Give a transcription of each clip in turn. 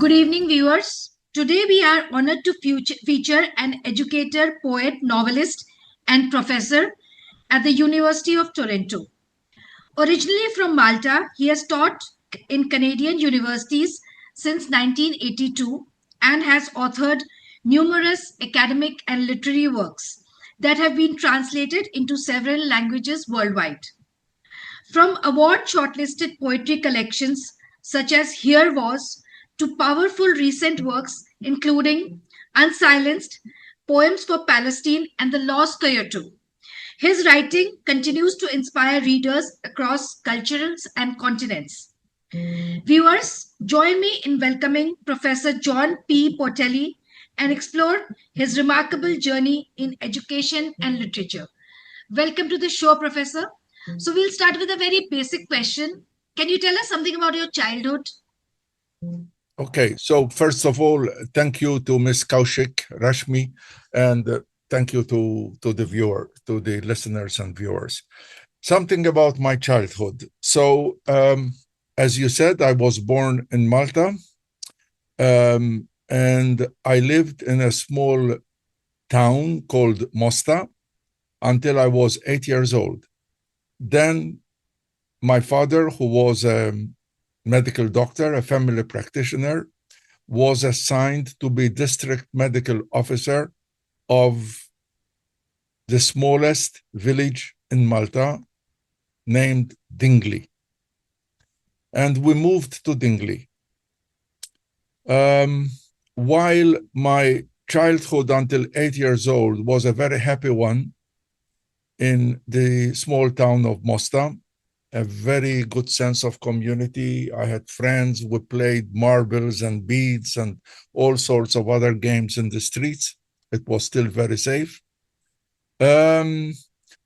Good evening, viewers. Today we are honored to feature an educator, poet, novelist, and professor at the University of Toronto. Originally from Malta, he has taught in Canadian universities since 1982 and has authored numerous academic and literary works that have been translated into several languages worldwide. From award shortlisted poetry collections such as Here Was to powerful recent works including Unsilenced, Poems for Palestine, and The Lost Kyoto. His writing continues to inspire readers across cultures and continents. Viewers, join me in welcoming Professor John P. Portelli and explore his remarkable journey in education and literature. Welcome to the show, Professor. So, we'll start with a very basic question. Can you tell us something about your childhood? Okay, so first of all, thank you to Ms. Kaushik Rashmi, and thank you to the listeners and viewers. Something about my childhood. So, as you said, I was born in Malta, and I lived in a small town called Mosta until I was 8 years old. Then my father, who was a medical doctor, a family practitioner, was assigned to be district medical officer of the smallest village in Malta named Dingley. And we moved to Dingley. While my childhood until 8 years old was a very happy one in the small town of Mosta, a very good sense of community. I had friends. We played marbles and beads and all sorts of other games in the streets. It was still very safe. Then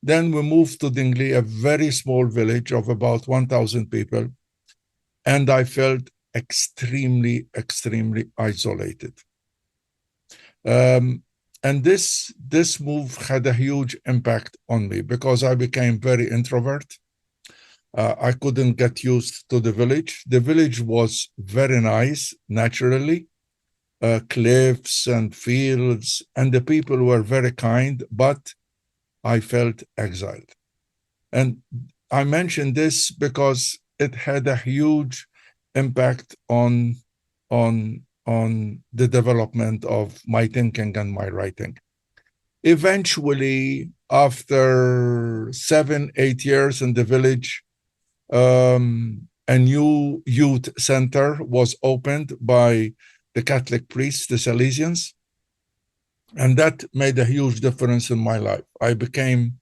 we moved to Dingley, a very small village of about 1,000 people, and I felt extremely, extremely isolated. And this move had a huge impact on me because I became very introvert. I couldn't get used to the village. The village was very nice, naturally, cliffs and fields, and the people were very kind, but I felt exiled. And I mention this because it had a huge impact on the development of my thinking and my writing. Eventually, after 7-8 years in the village, a new youth center was opened by the Catholic priests, the Salesians, and that made a huge difference in my life. I became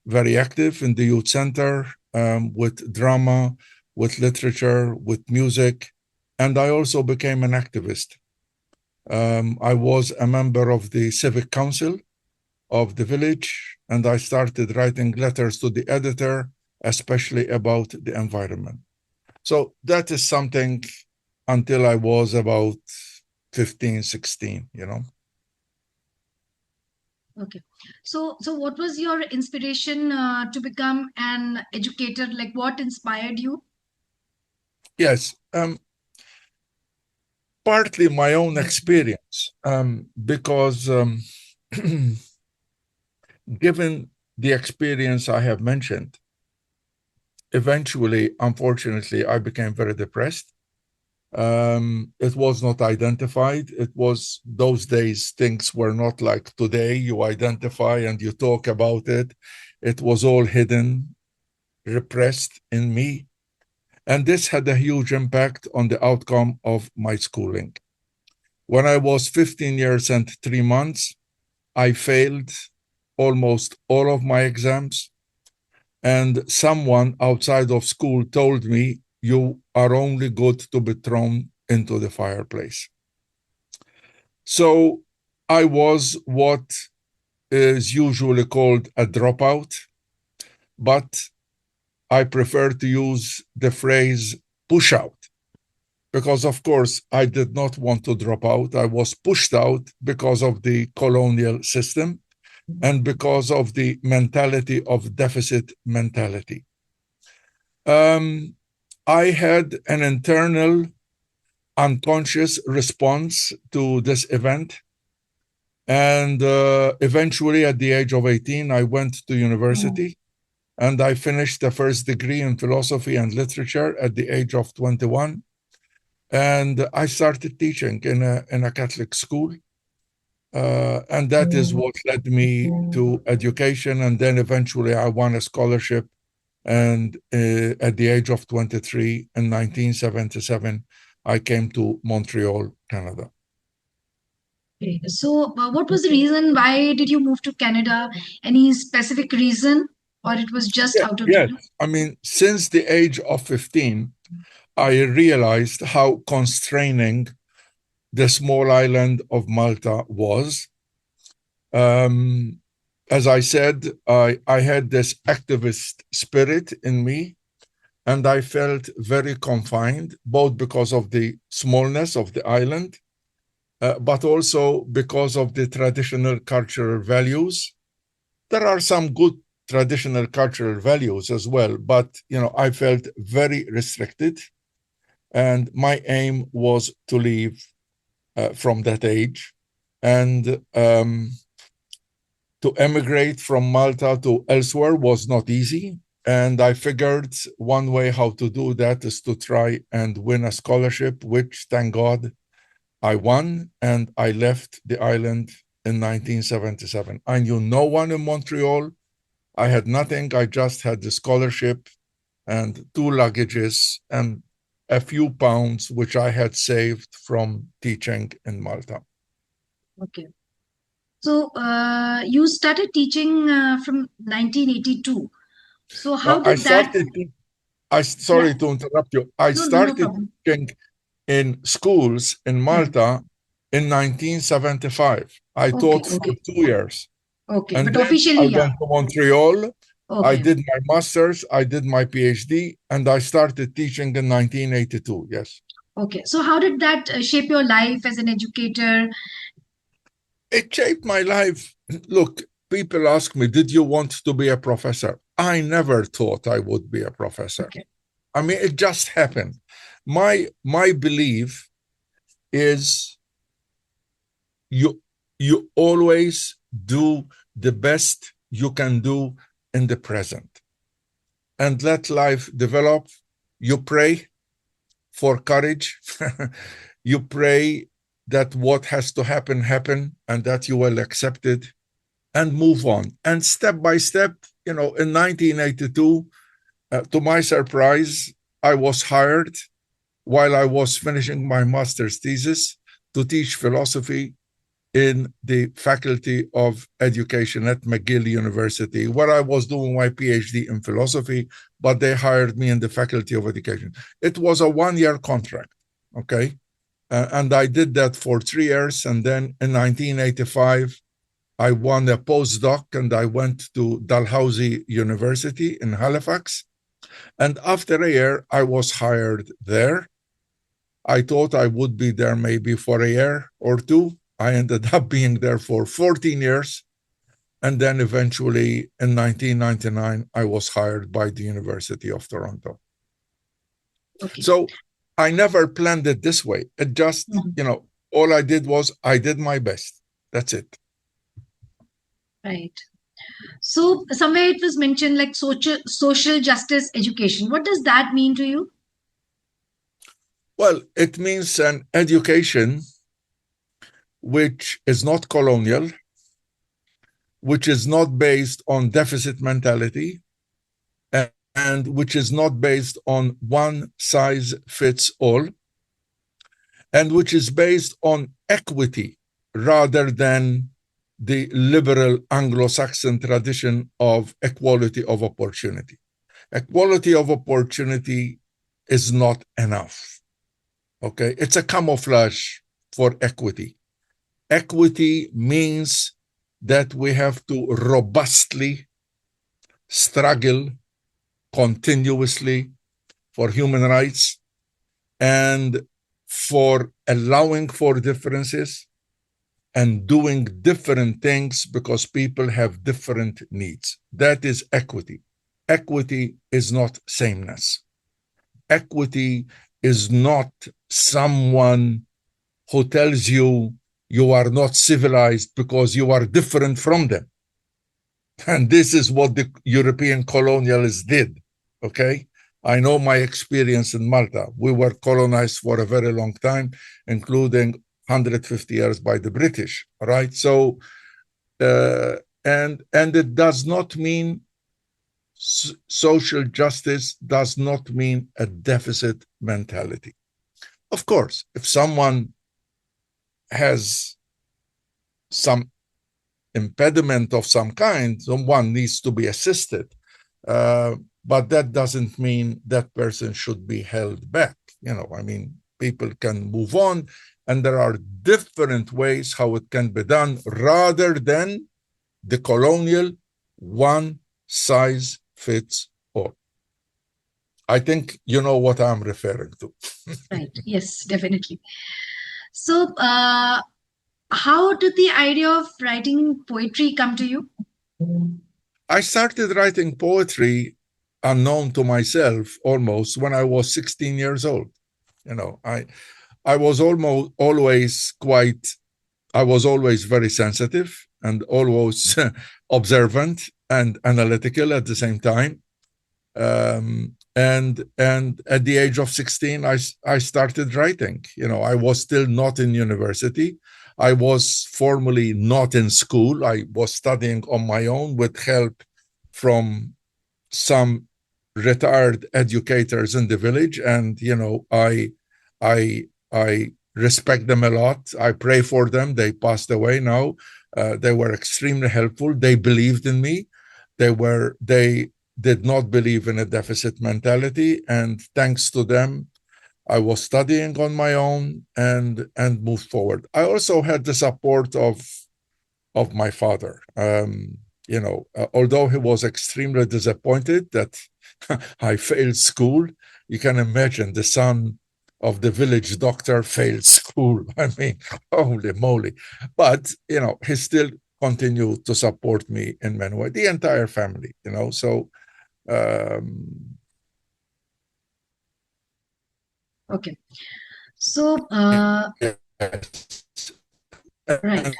very active in the youth center with drama, with literature, with music, and I also became an activist. I was a member of the civic council of the village, and I started writing letters to the editor, especially about the environment. So that is something until I was about 15, 16, Okay. So what was your inspiration to become an educator? Like, what inspired you? Yes. Partly my own experience, because given the experience I have mentioned, eventually, unfortunately, I became very depressed. It was not identified. It was those days, things were not like today. You identify and you talk about it. It was all hidden, repressed in me. And this had a huge impact on the outcome of my schooling. When I was 15 years and 3 months, I failed almost all of my exams. And someone outside of school told me, you are only good to be thrown into the fireplace. So I was what is usually called a dropout, but I prefer to use the phrase push out because, of course, I did not want to drop out. I was pushed out because of the colonial system and because of the mentality of deficit mentality. I had an internal unconscious response to this event. And eventually, at the age of 18, I went to university and I finished the first degree in philosophy and literature at the age of 21. And I started teaching in a Catholic school. And that is what led me to education. And then eventually I won a scholarship. And at the age of 23 in 1977, I came to Montreal, Canada. Okay. So, what was the reason? Why did you move to Canada? Any specific reason, or it was just out of? Yes. I mean, since the age of 15, I realized how constraining the small island of Malta was. As I said, I had this activist spirit in me, and I felt very confined, both because of the smallness of the island, but also because of the traditional cultural values. There are some good traditional cultural values as well, but I felt very restricted, and my aim was to leave from that age, and to emigrate from Malta to elsewhere was not easy. And I figured one way how to do that is to try and win a scholarship, which, thank God, I won, and I left the island in 1977. I knew no one in Montreal. I had nothing. I just had the scholarship and 2 luggages and a few pounds, which I had saved from teaching in Malta. Okay. So, you started teaching from 1982. So, how did Sorry to interrupt you. I started teaching in schools in Malta in 1975. I taught for 2 years. Okay, and but then officially, I went to Montreal. Okay. I did my master's, I did my PhD, and I started teaching in 1982. Yes. Okay. So, how did that shape your life as an educator? It shaped my life. Look, people ask me, did you want to be a professor? I never thought I would be a professor. Okay. I mean, it just happened. My belief is you always do the best you can do in the present and let life develop. You pray for courage. You pray that what has to happen, and that you will accept it and move on. And step by step, in 1982, to my surprise, I was hired while I was finishing my master's thesis to teach philosophy in the Faculty of Education at McGill University, where I was doing my PhD in philosophy, but they hired me in the Faculty of Education. It was a 1-year contract, okay? And I did that for 3 years. And then in 1985, I won a postdoc and I went to Dalhousie University in Halifax. And after a year, I was hired there. I thought I would be there maybe for a year or 2. I ended up being there for 14 years. And then eventually in 1999, I was hired by the University of Toronto. Okay. So I never planned it this way. It just, all I did was I did my best. That's it. Right. So somewhere it was mentioned like social justice education. What does that mean to you? Well, it means an education which is not colonial, which is not based on deficit mentality, and which is not based on one size fits all, and which is based on equity rather than the liberal Anglo-Saxon tradition of equality of opportunity. Equality of opportunity is not enough, okay? It's a camouflage for equity. Equity means that we have to robustly struggle continuously for human rights and for allowing for differences and doing different things because people have different needs. That is equity. Equity is not sameness. Equity is not someone who tells you you are not civilized because you are different from them. And this is what the European colonialists did, okay? I know my experience in Malta. We were colonized for a very long time, including 150 years by the British, right? So, and it does not mean social justice does not mean a deficit mentality. Of course, if someone has some impediment of some kind, someone needs to be assisted. But that doesn't mean that person should be held back. I mean, people can move on, and there are different ways how it can be done rather than the colonial one size fits all. I think you know what I'm referring to. Right. Yes, definitely. So, how did the idea of writing poetry come to you? I started writing poetry unknown to myself almost when I was 16 years old. I was always very sensitive and always observant and analytical at the same time. And at the age of 16, I started writing. I was still not in university. I was formally not in school. I was studying on my own with help from some retired educators in the village. And, I respect them a lot. I pray for them. They passed away now. They were extremely helpful. They believed in me. They did not believe in a deficit mentality. And thanks to them, I was studying on my own and moved forward. I also had the support of my father. Although he was extremely disappointed that I failed school, you can imagine the son of the village doctor failed school. I mean, holy moly. But, he still continued to support me in many ways, the entire family, so. Okay. So, Yes. right.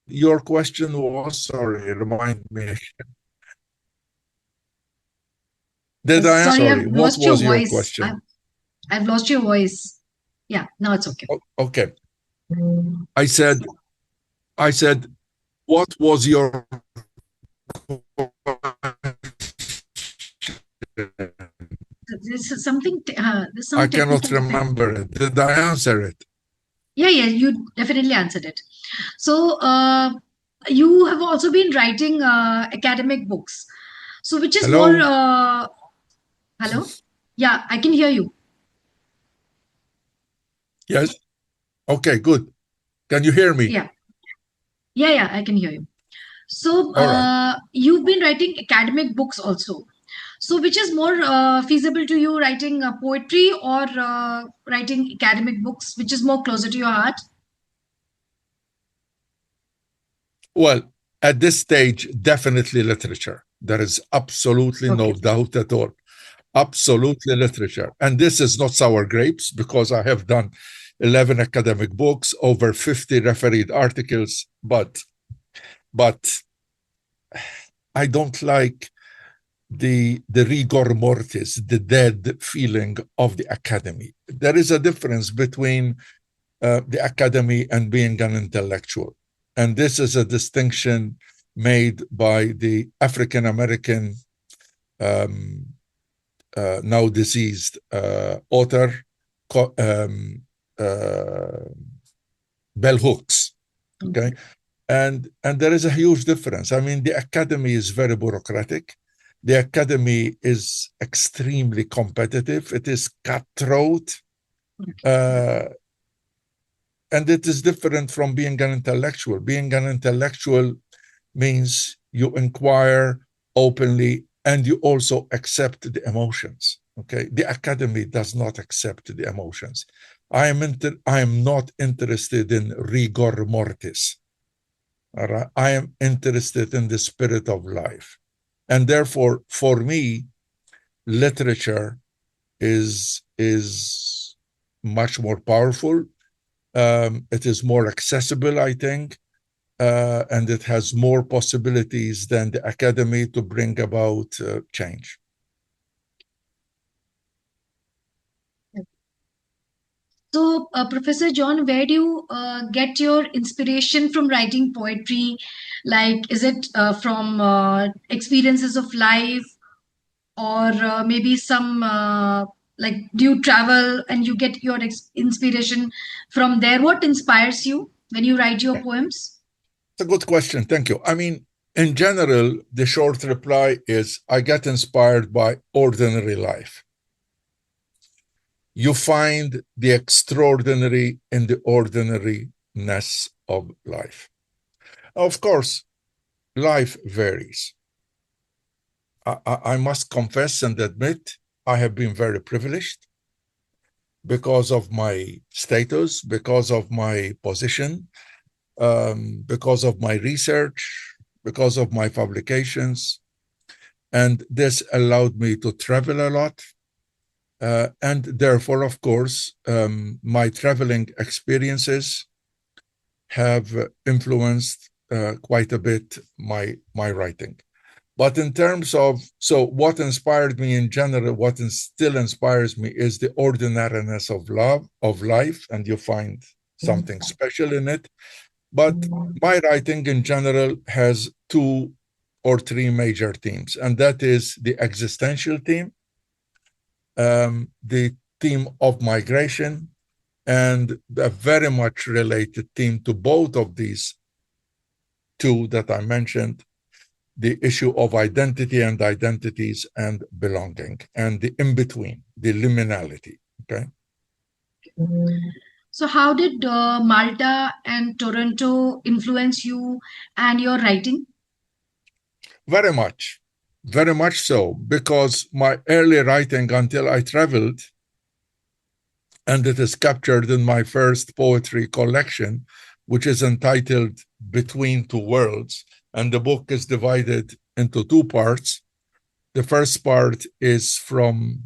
Your question was, sorry, remind me. Sorry, I've What lost your was your voice. question? I've lost your voice. Yeah, now it's okay. Okay. I said, what was your There's something. There's some I cannot technical remember it. Did I answer it? Yeah, you definitely answered it. So, you have also been writing academic books. So, which is more? Hello? Hello? Yeah, I can hear you. Yes. Okay, good. Can you hear me? Yeah. Yeah, I can hear you. So, All right. you've been writing academic books also. So, which is more feasible to you, writing poetry or writing academic books? Which is more closer to your heart? Well, at this stage, definitely literature. There is absolutely no doubt at all. Absolutely literature. And this is not sour grapes, because I have done 11 academic books, over 50 refereed articles, but I don't like the rigor mortis, the dead feeling of the academy. There is a difference between the academy and being an intellectual. And this is a distinction made by the African-American, now deceased author, Bell Hooks. Okay. And there is a huge difference. I mean, the academy is very bureaucratic. The academy is extremely competitive. It is cutthroat. And it is different from being an intellectual. Being an intellectual means you inquire openly and you also accept the emotions. Okay. The academy does not accept the emotions. I am not interested in rigor mortis. All right? I am interested in the spirit of life. And therefore, for me, literature is much more powerful. It is more accessible, I think, and it has more possibilities than the academy to bring about change. So, Professor John, where do you get your inspiration from writing poetry? Like, is it from experiences of life, or maybe some like, do you travel and you get your inspiration from there? What inspires you when you write your poems? It's a good question. Thank you. I mean, in general, the short reply is I get inspired by ordinary life. You find the extraordinary in the ordinariness of life. Of course, life varies. I must confess and admit I have been very privileged because of my status, because of my position, because of my research, because of my publications. And this allowed me to travel a lot. And therefore, of course, my traveling experiences have influenced quite a bit my writing. But in terms of, so what inspired me in general, what still inspires me is the ordinariness of love, of life, and you find something special in it. But my writing in general has 2 or 3 major themes, and that is the existential theme, the theme of migration, and a very much related theme to both of these 2 that I mentioned, the issue of identity and identities and belonging, and the in-between, the liminality, okay? So, how did Malta and Toronto influence you and your writing? Very much so, because my early writing until I traveled, and it is captured in my first poetry collection, which is entitled Between Two Worlds, and the book is divided into 2 parts. The first part is from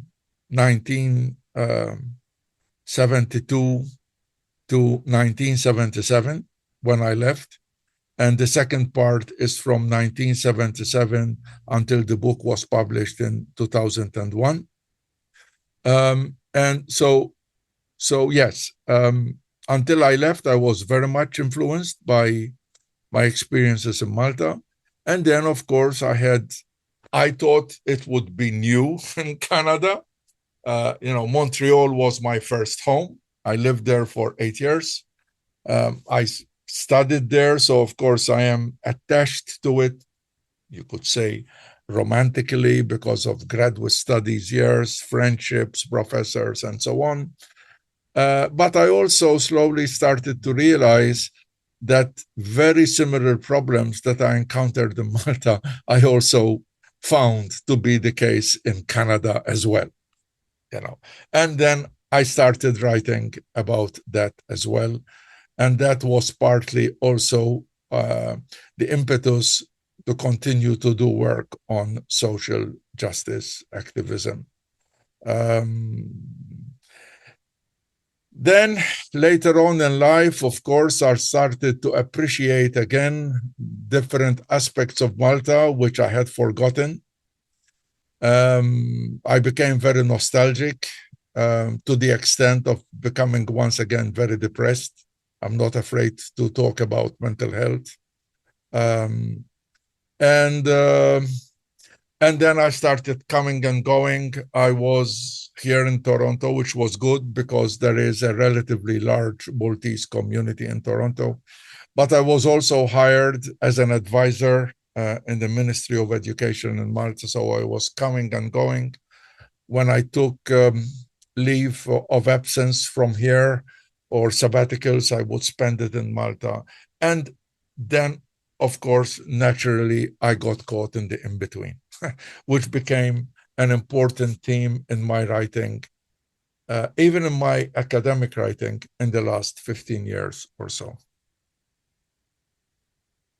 1972 to 1977, when I left. And the second part is from 1977 until the book was published in 2001. And so yes, until I left, I was very much influenced by my experiences in Malta. And then, of course, I thought it would be new in Canada. Montreal was my first home. I lived there for 8 years. I studied there, so of course I am attached to it, you could say romantically, because of graduate studies years, friendships, professors, and so on. But I also slowly started to realize that very similar problems that I encountered in Malta, I also found to be the case in Canada as well. And then I started writing about that as well. And that was partly also the impetus to continue to do work on social justice activism. Then later on in life, of course, I started to appreciate again different aspects of Malta, which I had forgotten. I became very nostalgic to the extent of becoming once again very depressed. I'm not afraid to talk about mental health. And then I started coming and going. I was here in Toronto, which was good because there is a relatively large Maltese community in Toronto. But I was also hired as an advisor in the Ministry of Education in Malta. So I was coming and going. When I took leave of absence from here or sabbaticals, I would spend it in Malta. And then, of course, naturally, I got caught in the in-between, which became an important theme in my writing, even in my academic writing in the last 15 years or so.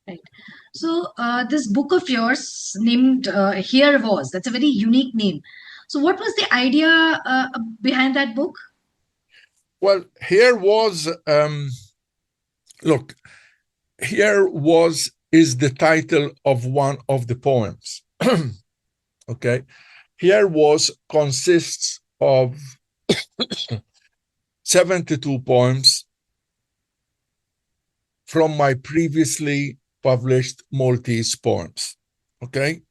Right. So this book of yours named Here Was, that's a very unique name. So what was the idea behind that book? Well, here was, look, here was is the title of one of the poems. Okay. Here was consists of 72 poems from my previously published Maltese poems. Okay.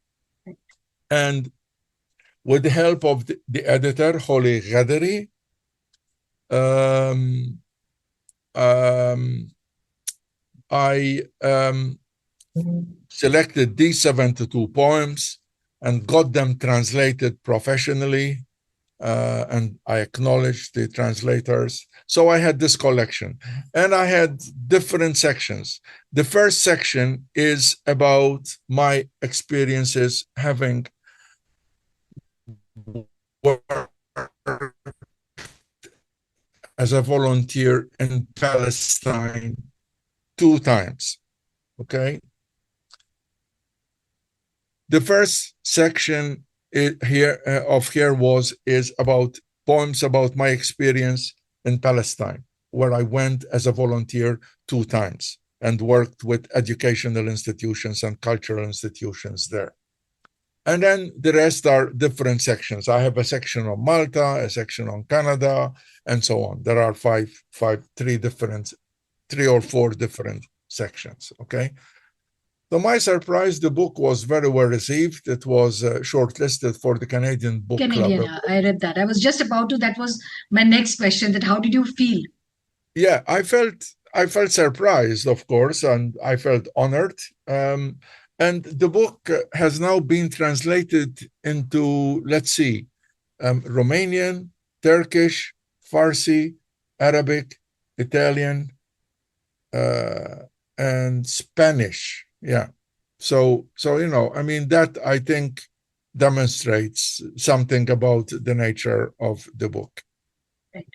And with the help of the editor, Holly Ghaderi, I selected these 72 poems and got them translated professionally, and I acknowledged the translators. So I had this collection, and I had different sections. The first section is about my experiences having worked as a volunteer in Palestine 2 times. Okay. The first section here is about poems about my experience in Palestine, where I went as a volunteer 2 times and worked with educational institutions and cultural institutions there. And then the rest are different sections. I have a section on Malta, a section on Canada, and so on. There are 3 or 4 different sections. Okay. To my surprise, the book was very well received. It was shortlisted for the Canadian Book Club. I read that. I was just about to. That was my next question. That how did you feel? Yeah, I felt surprised, of course, and I felt honored. And the book has now been translated into, let's see, Romanian, Turkish, Farsi, Arabic, Italian, and Spanish. Yeah. So, I mean, that I think demonstrates something about the nature of the book. Right.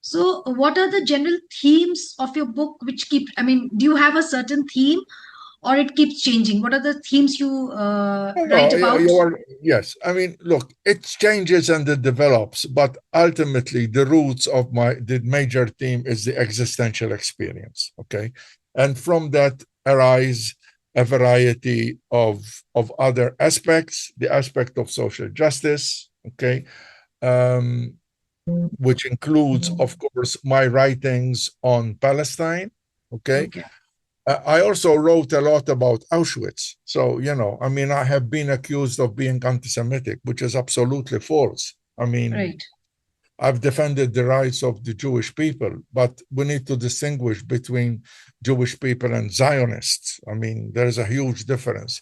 So what are the general themes of your book which keep, do you have a certain theme or it keeps changing? What are the themes you write about? Yes. I mean, look, it changes and it develops, but ultimately the roots of the major theme is the existential experience. Okay. And from that arise a variety of other aspects, the aspect of social justice, okay, which includes, of course, my writings on Palestine, okay. I also wrote a lot about Auschwitz. So, I mean, I have been accused of being anti-Semitic, which is absolutely false. I mean, right. I've defended the rights of the Jewish people, but we need to distinguish between Jewish people and Zionists. I mean, there's a huge difference.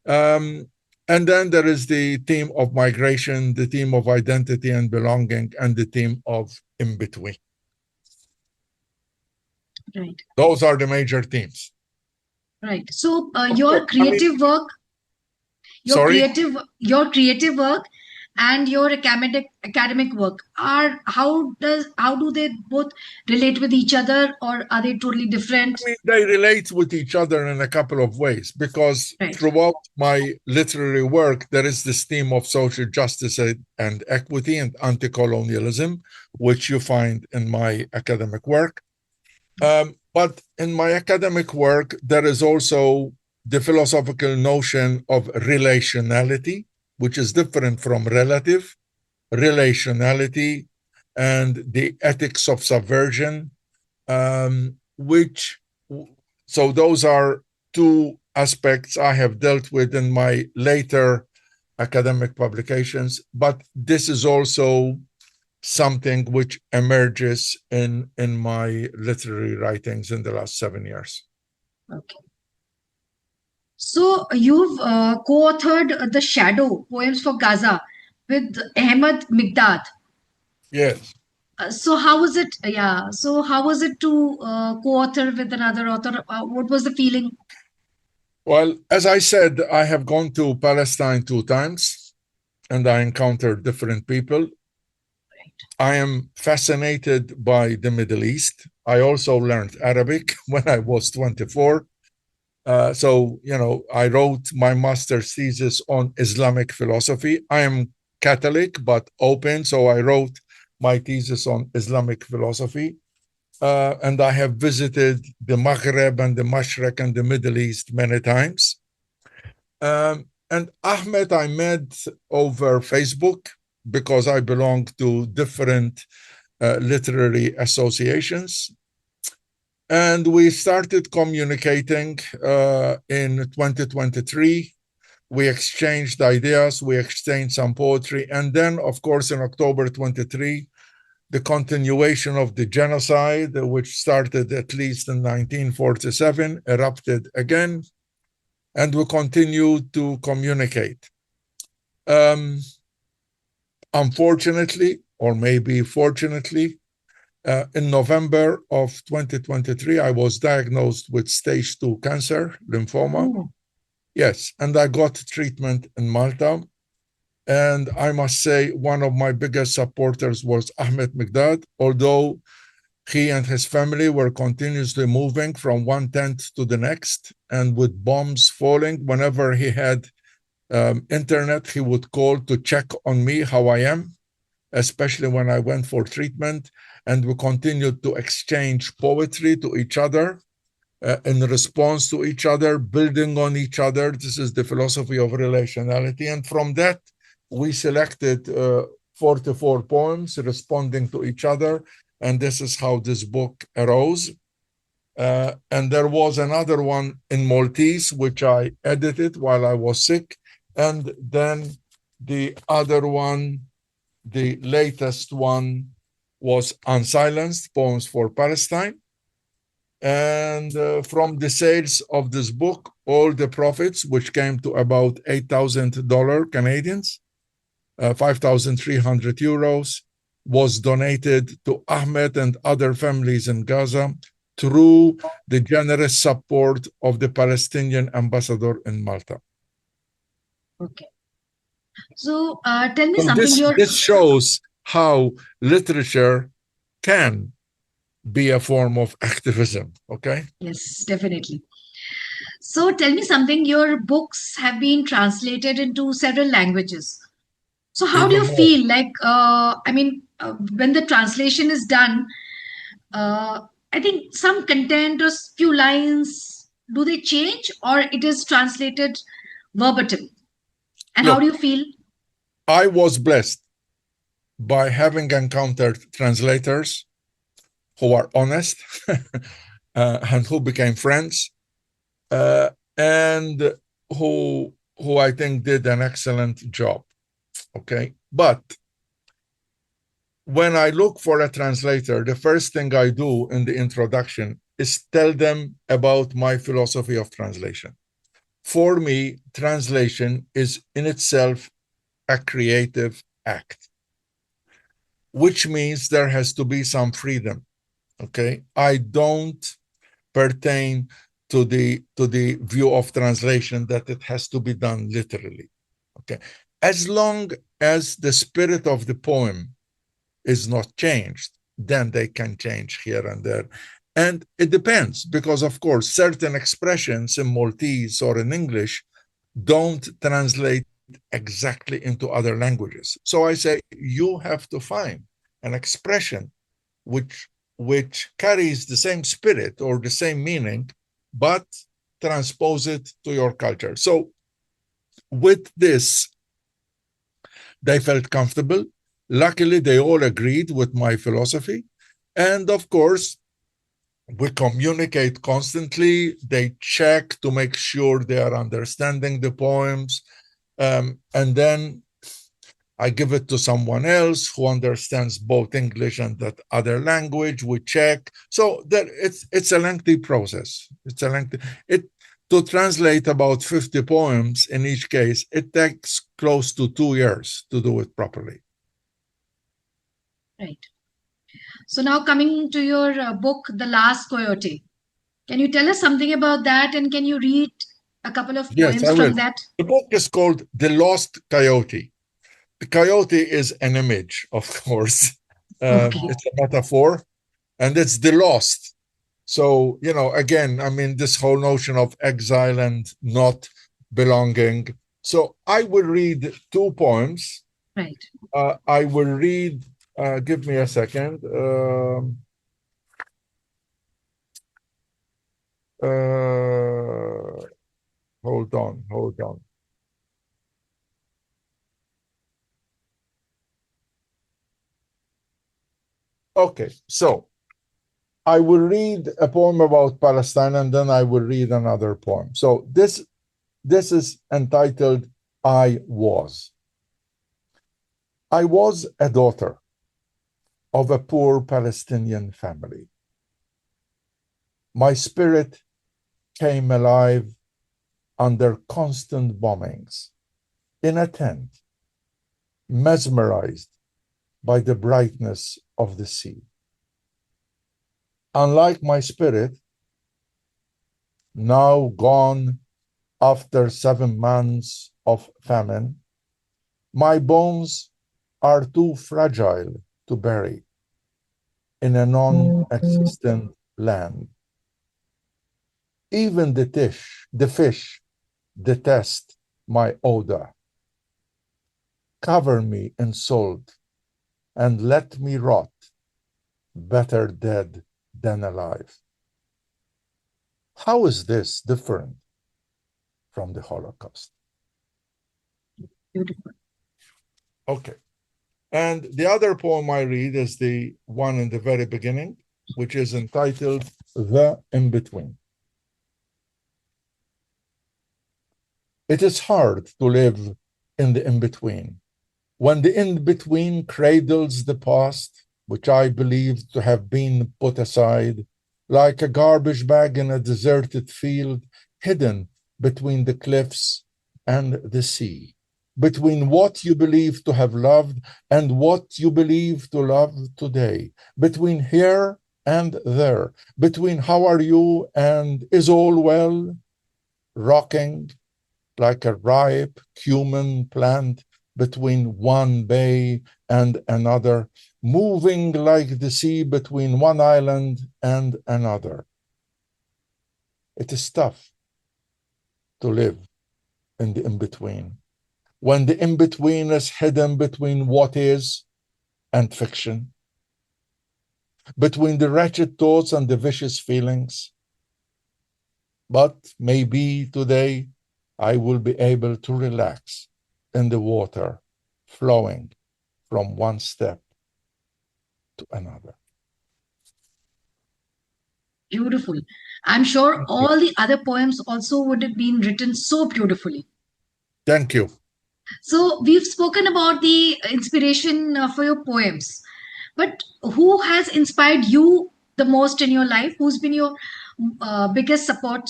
And then there is the theme of migration, the theme of identity and belonging, and the theme of in-between. Right. Those are the major themes. Right. So your creative work, your creative work and your academic work how do they both relate with each other, or are they totally different? I mean, they relate with each other in a couple of ways, because throughout my literary work, there is this theme of social justice and equity and anti-colonialism, which you find in my academic work. But in my academic work, there is also the philosophical notion of relationality, which is different from relative, relationality, and the ethics of subversion, so those are 2 aspects I have dealt with in my later academic publications, but this is also something which emerges in my literary writings in the last 7 years. Okay. So you've co-authored The Shadow, Poems for Gaza, with Ahmed Migdad. Yes. So how was it? Yeah. So how was it to co-author with another author? What was the feeling? Well, as I said, I have gone to Palestine 2 times, and I encountered different people. Right. I am fascinated by the Middle East. I also learned Arabic when I was 24. So, I wrote my master's thesis on Islamic philosophy. I am Catholic, but open. So I wrote my thesis on Islamic philosophy. And I have visited the Maghreb and the Mashraq and the Middle East many times. And Ahmed, I met over Facebook because I belong to different literary associations. And we started communicating in 2023. We exchanged ideas, we exchanged some poetry. And then, of course, in October 23, the continuation of the genocide, which started at least in 1947, erupted again. And we continue to communicate. Unfortunately, or maybe fortunately, in November of 2023, I was diagnosed with stage 2 cancer, lymphoma. Ooh. Yes, and I got treatment in Malta. And I must say, one of my biggest supporters was Ahmed Miqdad, although he and his family were continuously moving from one tent to the next, and with bombs falling, whenever he had internet, he would call to check on me, how I am, especially when I went for treatment. And we continued to exchange poetry to each other in response to each other, building on each other. This is the philosophy of relationality. And from that, we selected 44 poems responding to each other. And this is how this book arose. And there was another one in Maltese, which I edited while I was sick. And then the other one, the latest one, was Unsilenced, Poems for Palestine. And from the sales of this book, all the profits, which came to about $8,000 Canadians, 5,300 euros, was donated to Ahmed and other families in Gaza through the generous support of the Palestinian ambassador in Malta. Okay. So tell me So something. this shows how literature can be a form of activism, okay? Yes, definitely. So tell me something. Your books have been translated into several languages. So how do you Even more. feel? Like, when the translation is done, I think some content or few lines, do they change or it is translated verbatim? And how Look, do you feel? I was blessed by having encountered translators who are honest and who became friends and who I think did an excellent job. Okay, but when I look for a translator, the first thing I do in the introduction is tell them about my philosophy of translation. For me, translation is in itself a creative act, which means there has to be some freedom. Okay, I don't pertain to the view of translation that it has to be done literally. Okay, as long as the spirit of the poem is not changed, then they can change here and there. And it depends, because of course, certain expressions in Maltese or in English don't translate exactly into other languages. So I say, you have to find an expression which carries the same spirit or the same meaning, but transpose it to your culture. So with this, they felt comfortable. Luckily, they all agreed with my philosophy. And of course, we communicate constantly. They check to make sure they are understanding the poems. And then I give it to someone else who understands both English and that other language. We check. So that it's a lengthy process. To translate about 50 poems in each case, it takes close to 2 years to do it properly. Right. So now coming to your book, The Last Coyote. Can you tell us something about that? And can you read a couple of Yes, poems I will. from that? The book is called The Lost Coyote. The coyote is an image, of course. Okay. It's a metaphor, and it's the lost. So, again, I mean, this whole notion of exile and not belonging. So I will read 2 poems. Right. I will read Give me a second. Hold on. Okay, so I will read a poem about Palestine and then I will read another poem. So this is entitled I Was. I was a daughter of a poor Palestinian family. My spirit came alive under constant bombings in a tent, mesmerized by the brightness of the sea. Unlike my spirit, now gone after 7 months of famine, my bones are too fragile to bury in a non-existent land. Even the fish detest my odor. Cover me in salt and let me rot, better dead than alive. How is this different from the Holocaust? Beautiful. Okay. And the other poem I read is the one in the very beginning, which is entitled The In-Between. It is hard to live in the in-between. When the in-between cradles the past, which I believe to have been put aside, like a garbage bag in a deserted field, hidden between the cliffs and the sea, between what you believe to have loved and what you believe to love today, between here and there, between how are you and is all well, rocking like a ripe cumin plant between one bay and another, moving like the sea between one island and another. It is tough to live in the in-between, when the in-between is hidden between what is and fiction, between the wretched thoughts and the vicious feelings. But maybe today I will be able to relax in the water flowing from one step to another. Beautiful. I'm sure all the other poems also would have been written so beautifully. Thank you. So we've spoken about the inspiration for your poems, but who has inspired you the most in your life? Who's been your biggest support?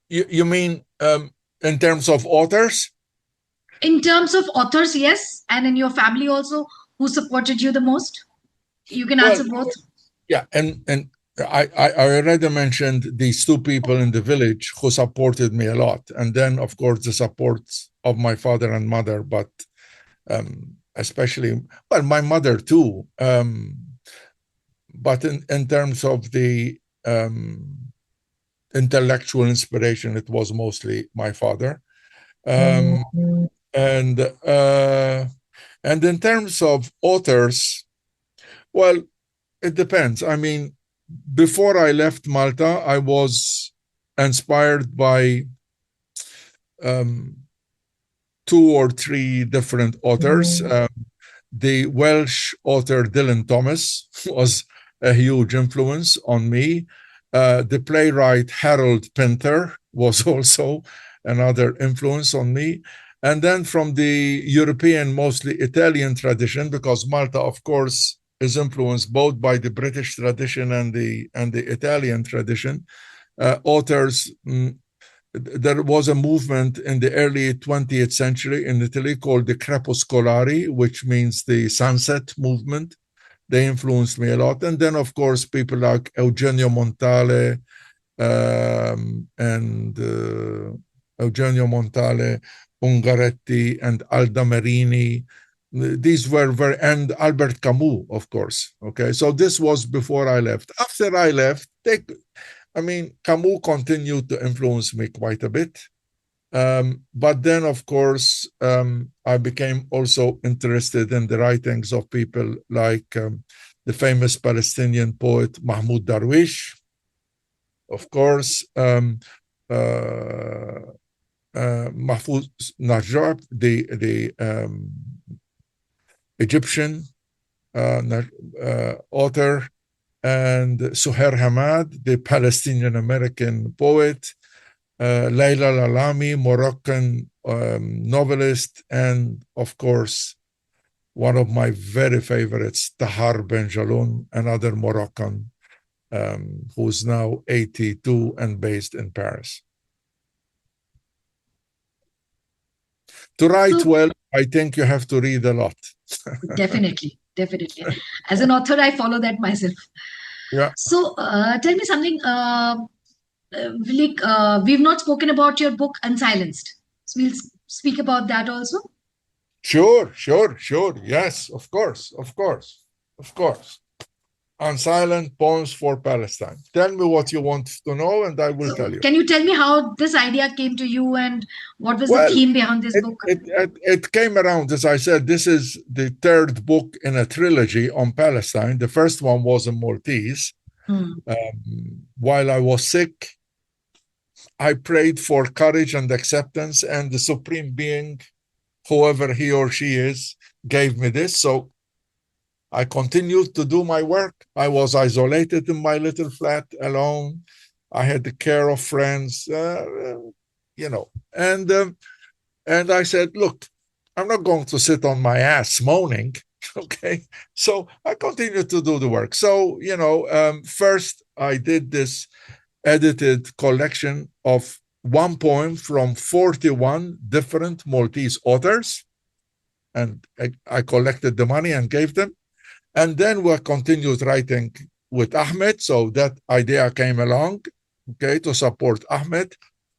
You mean in terms of authors? In terms of authors, yes, and in your family also, who supported you the most? You can answer both. Yeah, and I already mentioned these two people in the village who supported me a lot, and then of course the support of my father and mother, but especially my mother too. But in terms of the intellectual inspiration, it was mostly my father. And in terms of authors, well, it depends. I mean, before I left Malta, I was inspired by 2 or 3 different authors. The Welsh author Dylan Thomas was a huge influence on me. The playwright Harold Pinter was also another influence on me. And then from the European, mostly Italian tradition, because Malta, of course, is influenced both by the British tradition and the Italian tradition. Authors, there was a movement in the early 20th century in Italy called the Crepuscolari, which means the sunset movement. They influenced me a lot. And then, of course, people like Eugenio Montale Ungaretti, and Alda Merini. These were and Albert Camus, of course. Okay, so this was before I left. After I left, Camus continued to influence me quite a bit. But then, of course, I became also interested in the writings of people like the famous Palestinian poet Mahmoud Darwish, of course, Mahfouz Najjar, the Egyptian author, and Suhair Hamad, the Palestinian American poet, Layla Lalami, Moroccan novelist, and of course, one of my very favorites, Tahar Benjaloun, another Moroccan who's now 82 and based in Paris. To write well, I think you have to read a lot. Definitely. As an author, I follow that myself. Yeah. So tell me something, we've not spoken about your book Unsilenced. So we'll speak about that also. Sure. Yes, of course. Unsilenced Poems for Palestine. Tell me what you want to know and I will tell you. Can you tell me how this idea came to you and what was the theme behind this book? It came around, as I said, this is the third book in a trilogy on Palestine. The first one was in Maltese. While I was sick, I prayed for courage and acceptance, and the Supreme Being, whoever he or she is, gave me this. So I continued to do my work. I was isolated in my little flat alone. I had the care of friends, and I said, look, I'm not going to sit on my ass moaning. Okay. So I continued to do the work. So, first I did this edited collection of one poem from 41 different Maltese authors. And I collected the money and gave them. And then we continued writing with Ahmed. So that idea came along, okay, to support Ahmed,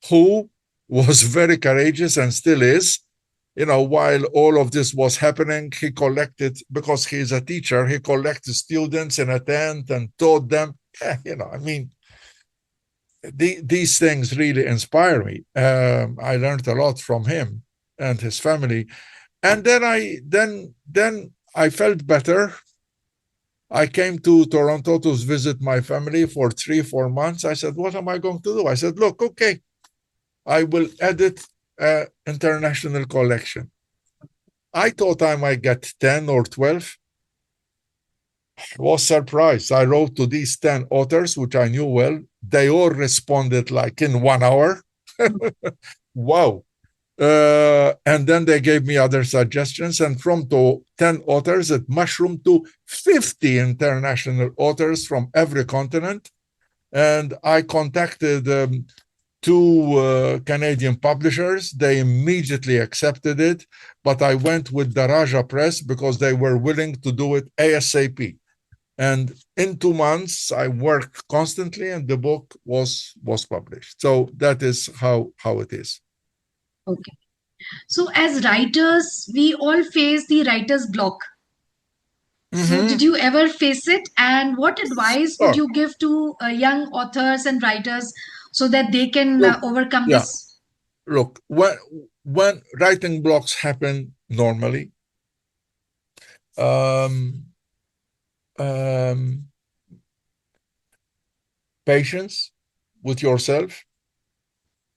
who was very courageous and still is. While all of this was happening, he collected, because he's a teacher, he collected students in a tent and taught them. These things really inspire me. I learned a lot from him and his family. And then I felt better. I came to Toronto to visit my family for 3-4 months. I said, what am I going to do? I said, look, okay, I will edit an international collection. I thought I might get 10 or 12. I was surprised. I wrote to these 10 authors, which I knew well. They all responded like in 1 hour. Wow. And then they gave me other suggestions. And from 10 authors, it mushroomed to 50 international authors from every continent. And I contacted 2 Canadian publishers. They immediately accepted it, but I went with Daraja Press because they were willing to do it ASAP. And in 2 months, I worked constantly, and the book was published. So that is how it is. Okay. So as writers, we all face the writer's block. So did you ever face it? And what advice would you give to young authors and writers so that they can overcome this? Look, when writing blocks happen normally, patience with yourself,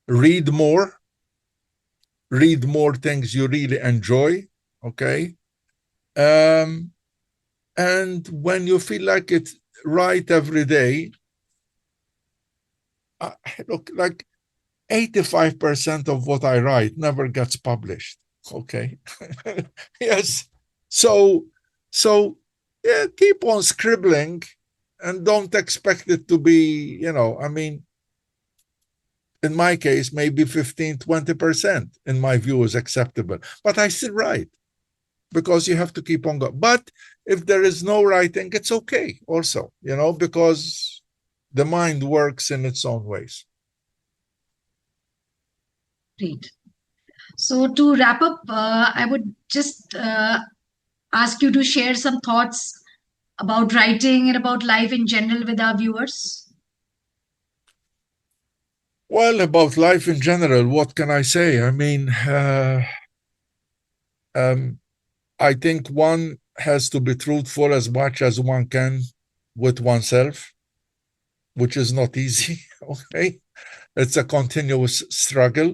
read more things you really enjoy, okay? And when you feel like it's right every day, look, like 85% of what I write never gets published, okay? Yes. So yeah, keep on scribbling and don't expect it to be, in my case, maybe 15, 20%, in my view, is acceptable. But I still write because you have to keep on going. But if there is no writing, it's okay also, because the mind works in its own ways. Great. So to wrap up, I would just ask you to share some thoughts about writing and about life in general with our viewers. Well, about life in general, what can I say? I mean, I think one has to be truthful as much as one can with oneself, which is not easy. Okay. It's a continuous struggle.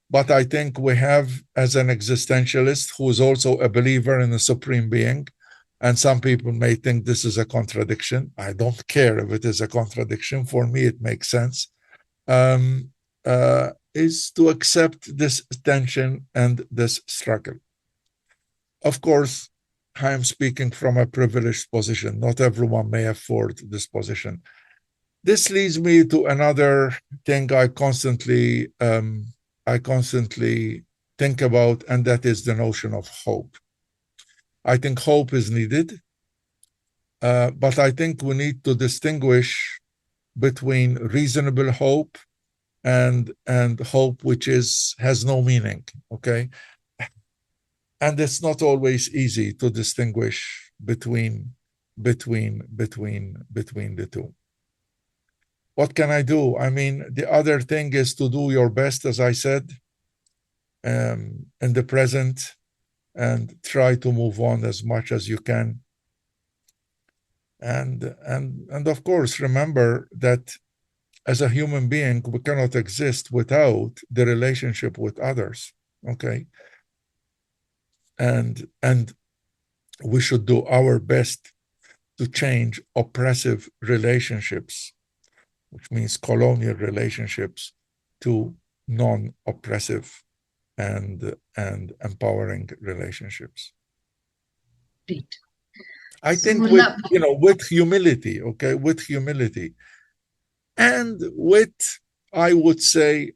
But I think we have, as an existentialist who is also a believer in a supreme being, and some people may think this is a contradiction. I don't care if it is a contradiction. For me, it makes sense. Is to accept this tension and this struggle. Of course, I am speaking from a privileged position. Not everyone may afford this position. This leads me to another thing I constantly think about, and that is the notion of hope. I think hope is needed, but I think we need to distinguish between reasonable hope and hope which has no meaning. Okay, and it's not always easy to distinguish between the two. What can I do? I mean, the other thing is to do your best, as I said, in the present, and try to move on as much as you can. And of course, remember that as a human being, we cannot exist without the relationship with others. Okay. And we should do our best to change oppressive relationships, which means colonial relationships, to non-oppressive and empowering relationships. Great. I think with humility, okay, with humility, and with, I would say,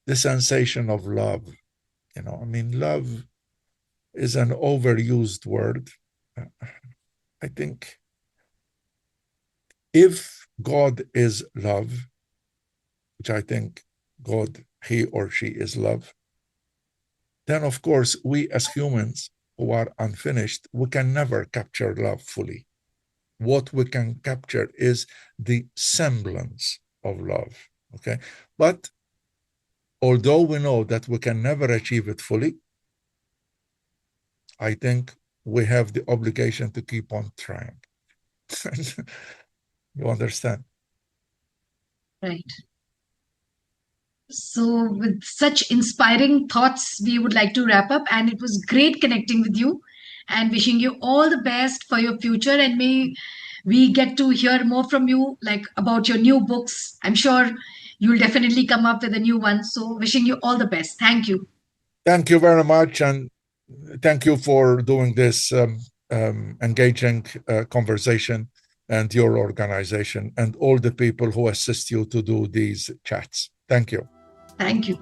the sensation of love. I mean, love is an overused word. I think if God is love, which I think God, he or she is love, then of course we as humans who are unfinished, we can never capture love fully. What we can capture is the semblance of love. Okay, but although we know that we can never achieve it fully, I think we have the obligation to keep on trying. You understand? Right. So with such inspiring thoughts, we would like to wrap up, and it was great connecting with you and wishing you all the best for your future, and may we get to hear more from you, like about your new books. I'm sure you'll definitely come up with a new one. So wishing you all the best. Thank you. Thank you very much, and thank you for doing this engaging conversation, and your organization and all the people who assist you to do these chats. Thank you. Thank you.